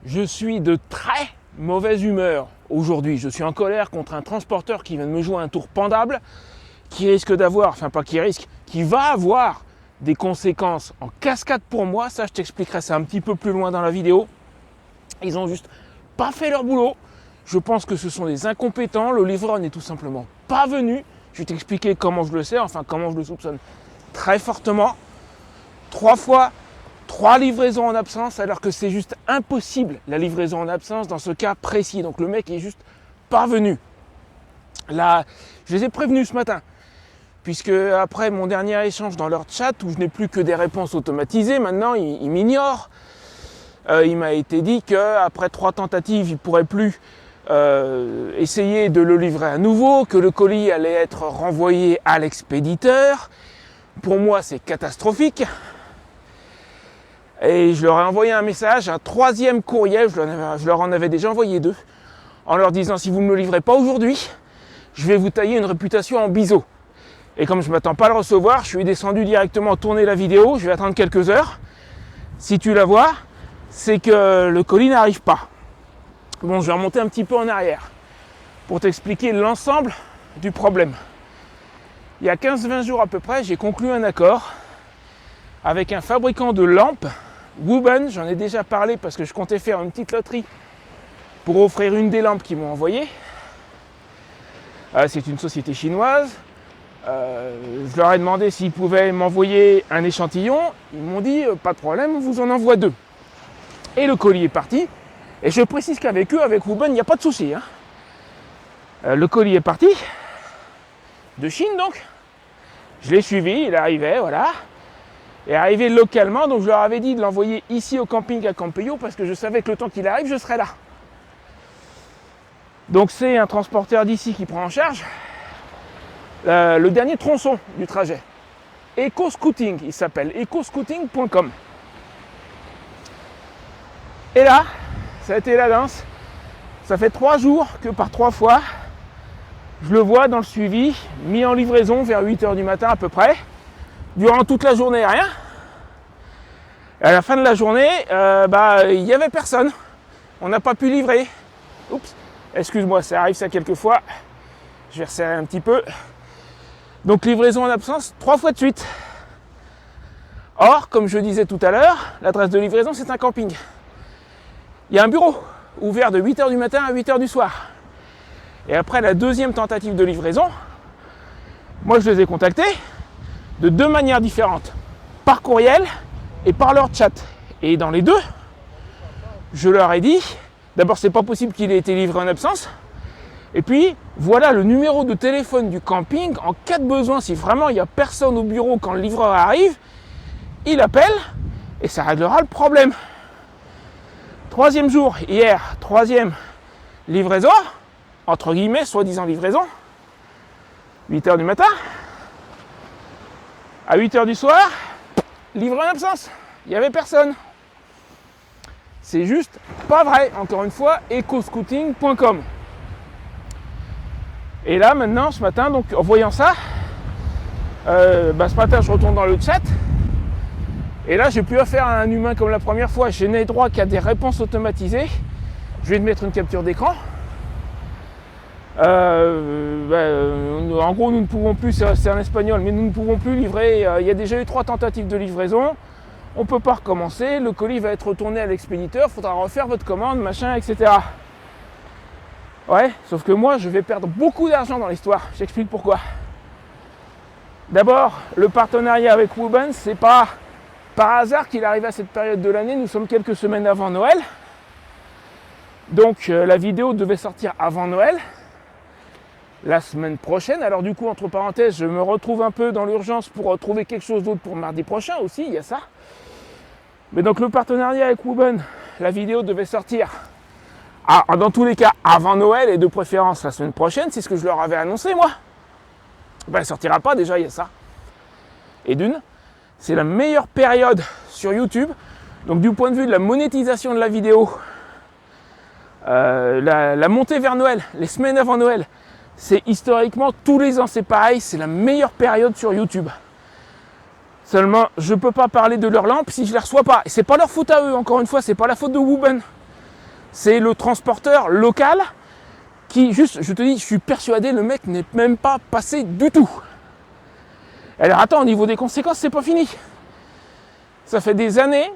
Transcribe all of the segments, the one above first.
Je suis de très mauvaise humeur aujourd'hui. Je suis en colère contre un transporteur qui vient de me jouer un tour pendable, qui risque d'avoir, enfin pas qui risque, qui va avoir des conséquences en cascade pour moi. Ça, je t'expliquerai ça un petit peu plus loin dans la vidéo. Ils ont juste pas fait leur boulot. Je pense que ce sont des incompétents. Le livreur n'est tout simplement pas venu. Je vais t'expliquer comment je le sais, enfin comment je le soupçonne très fortement. 3 fois, 3 livraisons en absence, alors que c'est juste impossible la livraison en absence dans ce cas précis. Donc le mec est juste pas venu. Là, je les ai prévenus ce matin, puisque après mon dernier échange dans leur chat, où je n'ai plus que des réponses automatisées, maintenant ils m'ignorent. Il m'a été dit qu'après 3 tentatives, il ne pourrait plus essayer de le livrer à nouveau, que le colis allait être renvoyé à l'expéditeur. Pour moi, c'est catastrophique. Et je leur ai envoyé un message, un 3e courriel, je leur en avais déjà envoyé 2, en leur disant: si vous ne me le livrez pas aujourd'hui, je vais vous tailler une réputation en biseau. Et comme je ne m'attends pas à le recevoir, je suis descendu directement tourner la vidéo, je vais attendre quelques heures. Si tu la vois, c'est que le colis n'arrive pas. Bon, je vais remonter un petit peu en arrière pour t'expliquer l'ensemble du problème. Il y a 15-20 jours à peu près, j'ai conclu un accord avec un fabricant de lampes, Wuben. J'en ai déjà parlé parce que je comptais faire une petite loterie pour offrir une des lampes qu'ils m'ont envoyée. C'est une société chinoise. Je leur ai demandé s'ils pouvaient m'envoyer un échantillon. Ils m'ont dit pas de problème, on vous en envoie 2. Et le colis est parti. Et je précise qu'avec eux, avec Wuben, il n'y a pas de souci. Le colis est parti, de Chine donc. Je l'ai suivi, il arrivait, voilà. Et arrivé localement, donc je leur avais dit de l'envoyer ici au camping à Campello, parce que je savais que le temps qu'il arrive, je serais là. Donc c'est un transporteur d'ici qui prend en charge le dernier tronçon du trajet. EcoScooting, il s'appelle, ecoscooting.com. Et là, ça a été la danse. Ça fait 3 jours que par 3 fois, je le vois dans le suivi, mis en livraison vers 8h du matin à peu près. Durant toute la journée, rien. Et à la fin de la journée, il n'y avait personne. On n'a pas pu livrer. Oups, excuse-moi, ça arrive ça quelques fois. Je vais resserrer un petit peu. Donc livraison en absence 3 fois de suite. Or, comme je disais tout à l'heure, l'adresse de livraison, c'est un camping. Il y a un bureau ouvert de 8h du matin à 8h du soir. Et après la 2e tentative de livraison, moi je les ai contactés de 2 manières différentes. Par courriel et par leur chat. Et dans les 2, je leur ai dit, d'abord c'est pas possible qu'il ait été livré en absence. Et puis, voilà le numéro de téléphone du camping. En cas de besoin, si vraiment il n'y a personne au bureau quand le livreur arrive, il appelle et ça réglera le problème. 3e jour, hier, 3e livraison, entre guillemets, soi-disant livraison, 8h du matin, à 8h du soir, livré en absence, il n'y avait personne. C'est juste pas vrai, encore une fois, ecoscooting.com. Et là, maintenant, ce matin, donc en voyant ça, ce matin, je retourne dans le chat, et là, j'ai plus affaire à un humain comme la première fois. Je n'ai droit qu'à des réponses automatisées. Je vais te mettre une capture d'écran. En gros, nous ne pouvons plus, c'est en espagnol, mais nous ne pouvons plus livrer. Il y a déjà eu 3 tentatives de livraison. On ne peut pas recommencer. Le colis va être retourné à l'expéditeur. Il faudra refaire votre commande, machin, etc. Ouais, sauf que moi, je vais perdre beaucoup d'argent dans l'histoire. J'explique pourquoi. D'abord, le partenariat avec Wuben, c'est pas par hasard qu'il arrive à cette période de l'année. Nous sommes quelques semaines avant Noël. Donc la vidéo devait sortir avant Noël, la semaine prochaine. Alors du coup, entre parenthèses, je me retrouve un peu dans l'urgence pour trouver quelque chose d'autre pour mardi prochain aussi, il y a ça. Mais donc le partenariat avec Wuben, la vidéo devait sortir, dans tous les cas, avant Noël et de préférence la semaine prochaine, c'est ce que je leur avais annoncé moi. Elle ne sortira pas, déjà il y a ça. Et d'une, c'est la meilleure période sur YouTube. Donc du point de vue de la monétisation de la vidéo, la montée vers Noël, les semaines avant Noël, c'est historiquement, tous les ans c'est pareil, c'est la meilleure période sur YouTube. Seulement, je ne peux pas parler de leur lampe si je ne les reçois pas. Et c'est pas leur faute à eux, encore une fois, c'est pas la faute de Wuben. C'est le transporteur local qui, juste, je te dis, je suis persuadé, le mec n'est même pas passé du tout. Alors attends, au niveau des conséquences, c'est pas fini. Ça fait des années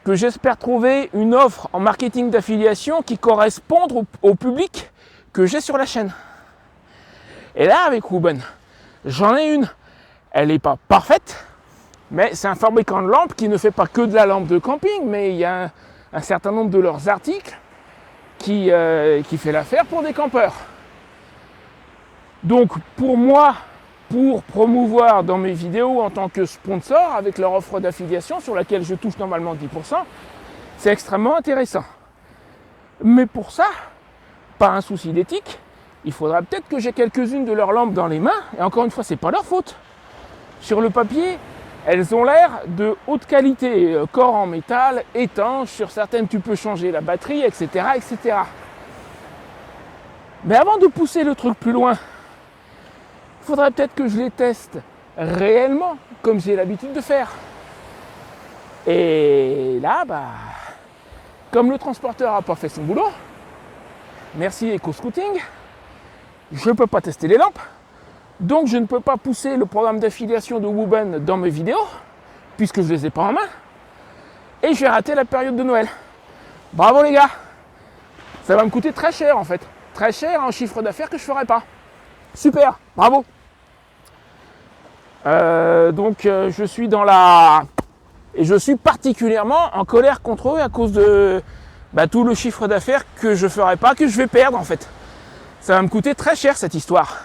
que j'espère trouver une offre en marketing d'affiliation qui corresponde au public que j'ai sur la chaîne. Et là, avec Wooben, j'en ai une. Elle n'est pas parfaite, mais c'est un fabricant de lampes qui ne fait pas que de la lampe de camping, mais il y a un certain nombre de leurs articles qui fait l'affaire pour des campeurs. Donc pour moi, pour promouvoir dans mes vidéos en tant que sponsor avec leur offre d'affiliation sur laquelle je touche normalement 10%, c'est extrêmement intéressant. Mais pour ça, pas un souci d'éthique, il faudra peut-être que j'ai quelques-unes de leurs lampes dans les mains, et encore une fois, c'est pas leur faute. Sur le papier, elles ont l'air de haute qualité, corps en métal, étanche, sur certaines tu peux changer la batterie, etc., etc. Mais avant de pousser le truc plus loin, il faudrait peut-être que je les teste réellement, comme j'ai l'habitude de faire. Et là, comme le transporteur n'a pas fait son boulot, merci EcoScooting, je ne peux pas tester les lampes, donc je ne peux pas pousser le programme d'affiliation de Wooben dans mes vidéos, puisque je ne les ai pas en main, et je vais rater la période de Noël. Bravo les gars, ça va me coûter très cher en fait, très cher en chiffre d'affaires que je ne ferai pas. Super, bravo. Donc je suis dans la... Et je suis particulièrement en colère contre eux à cause de tout le chiffre d'affaires que je ne ferai pas, que je vais perdre en fait. Ça va me coûter très cher cette histoire.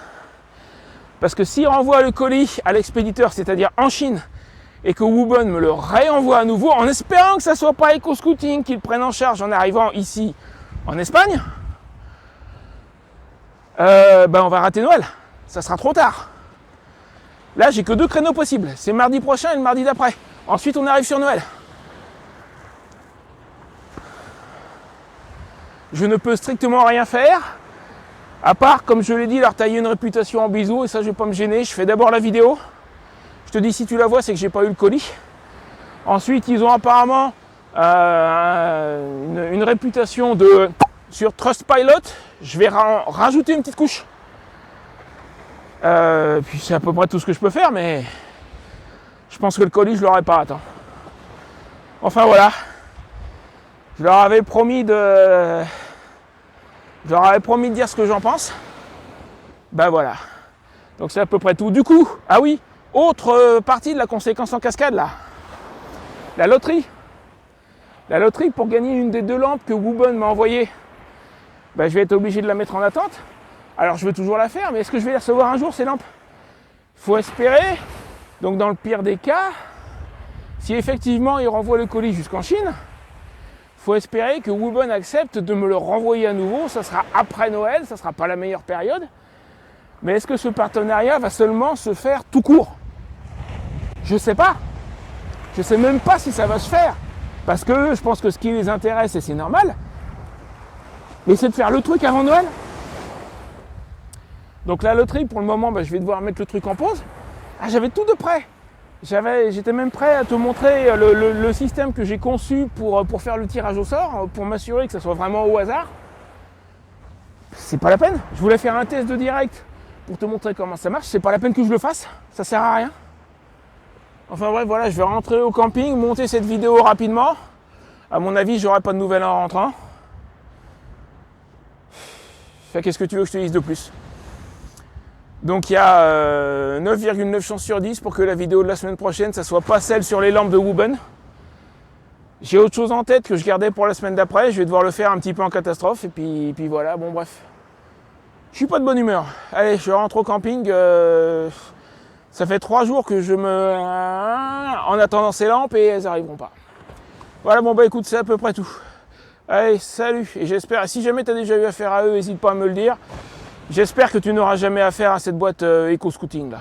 Parce que s'il renvoie le colis à l'expéditeur, c'est-à-dire en Chine, et que Wooben me le réenvoie à nouveau, en espérant que ça ne soit pas EcoScooting qui le prenne en charge en arrivant ici en Espagne, on va rater Noël. Ça sera trop tard. Là, j'ai que 2 créneaux possibles. C'est mardi prochain et le mardi d'après. Ensuite, on arrive sur Noël. Je ne peux strictement rien faire, à part, comme je l'ai dit, leur tailler une réputation en bisous, et ça, je ne vais pas me gêner. Je fais d'abord la vidéo. Je te dis, si tu la vois, c'est que j'ai pas eu le colis. Ensuite, ils ont apparemment une réputation sur Trustpilot. Je vais rajouter une petite couche. Puis c'est à peu près tout ce que je peux faire, mais je pense que le colis, je l'aurai pas. Attends. Enfin voilà. Je leur avais promis de dire ce que j'en pense. Voilà. Donc c'est à peu près tout. Du coup, ah oui, autre partie de la conséquence en cascade là. La loterie. La loterie pour gagner une des 2 lampes que Wooben m'a envoyées. Je vais être obligé de la mettre en attente. Alors je veux toujours la faire, mais est-ce que je vais les recevoir un jour ces lampes? Il faut espérer. Donc dans le pire des cas, si effectivement il renvoie le colis jusqu'en Chine, il faut espérer que Wooben accepte de me le renvoyer à nouveau. Ça sera après Noël, ça ne sera pas la meilleure période. Mais est-ce que ce partenariat va seulement se faire tout court? Je ne sais pas. Je ne sais même pas si ça va se faire. Parce que je pense que ce qui les intéresse, et c'est normal, mais c'est de faire le truc avant Noël. Donc la loterie, pour le moment, je vais devoir mettre le truc en pause. J'avais tout de prêt. J'étais même prêt à te montrer le système que j'ai conçu pour faire le tirage au sort, pour m'assurer que ça soit vraiment au hasard. C'est pas la peine. Je voulais faire un test de direct pour te montrer comment ça marche. C'est pas la peine que je le fasse. Ça sert à rien. Enfin bref, voilà, je vais rentrer au camping, monter cette vidéo rapidement. À mon avis, j'aurai pas de nouvelles en rentrant. Qu'est-ce que tu veux que je te dise de plus? Donc il y a 9,9 chances sur 10 pour que la vidéo de la semaine prochaine, ça soit pas celle sur les lampes de Wooben. J'ai autre chose en tête que je gardais pour la semaine d'après. Je vais devoir le faire un petit peu en catastrophe. Et puis voilà, bon bref. Je suis pas de bonne humeur. Allez, je rentre au camping. Ça fait 3 jours que je en attendant ces lampes et elles n'arriveront pas. Voilà, écoute, c'est à peu près tout. Allez, salut. Et j'espère, si jamais tu as déjà eu affaire à eux, n'hésite pas à me le dire. J'espère que tu n'auras jamais affaire à cette boîte EcoScooting là.